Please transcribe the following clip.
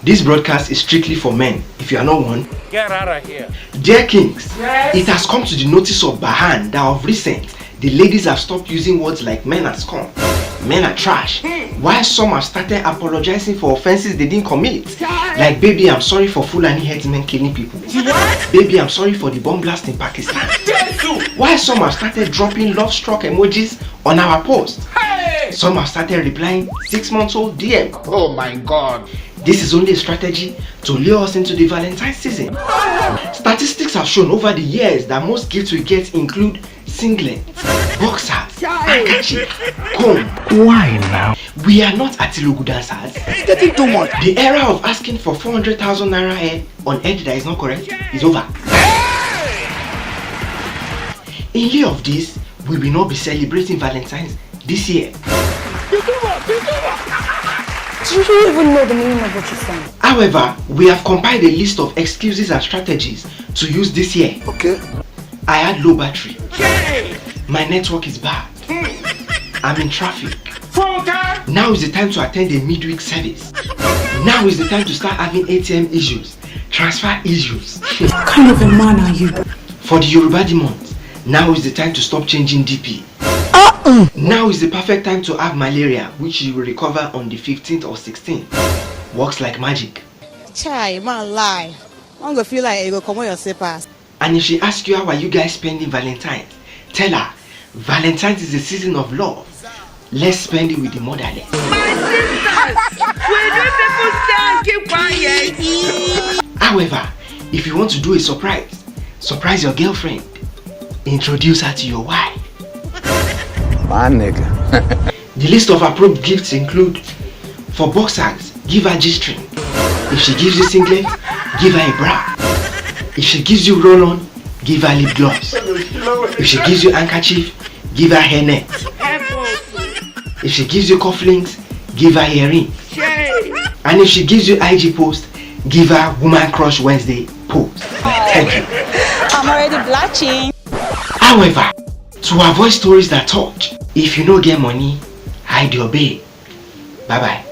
This broadcast is strictly for men. If you are not one, get out of here. Dear kings, it has come to the notice of Bahan that of recent, the ladies have stopped using words like men are scum, men are trash, while some have started apologizing for offenses they didn't commit. Like, baby, I'm sorry for Fulani headsmen killing people. Baby, I'm sorry for the bomb blast in Pakistan. While some have started dropping love struck emojis on our post. Some have started replying 6 months old DM. Oh my God. This is only a strategy to lure us into the Valentine's season. Statistics have shown over the years that most gifts we get include singlet, boxers, handkerchief, comb. Why now? We are not Atilugu dancers. It's getting too much. The era of asking for 400,000 naira hair on head that is not correct is over. In lieu of this, we will not be celebrating Valentine's this year. Do you even know the meaning of what you're saying? However, we have compiled a list of excuses and strategies to use this year. Okay. I had low battery. My network is bad. I'm in traffic. Now is the time to attend a midweek service. Now is the time to start having ATM issues, transfer issues. What kind of a man are you? For the Yoruba month, now is the time to stop changing DP. Now is the perfect time to have malaria, which you will recover on the 15th or 16th. Works like magic. Chai, man lie. I'm gonna feel like you go come on your slippers. And if she asks you how are you guys spending Valentine's, tell her Valentine's is a season of love. Let's spend it with the motherless. My sisters, will you people stand? Keep quiet. However, if you want to do a surprise your girlfriend. Introduce her to your wife. My nigga. The list of approved gifts include: for boxers, give her G-string. If she gives you singlet, give her a bra. If she gives you roll-on, give her lip gloss. If she gives you handkerchief, give her hairnet. If she gives you cufflinks, give her earring. And if she gives you IG post, give her Woman Crush Wednesday post. Thank you. I'm already blushing. However, to avoid stories that touch, if you no get money, hide your babe. Bye bye.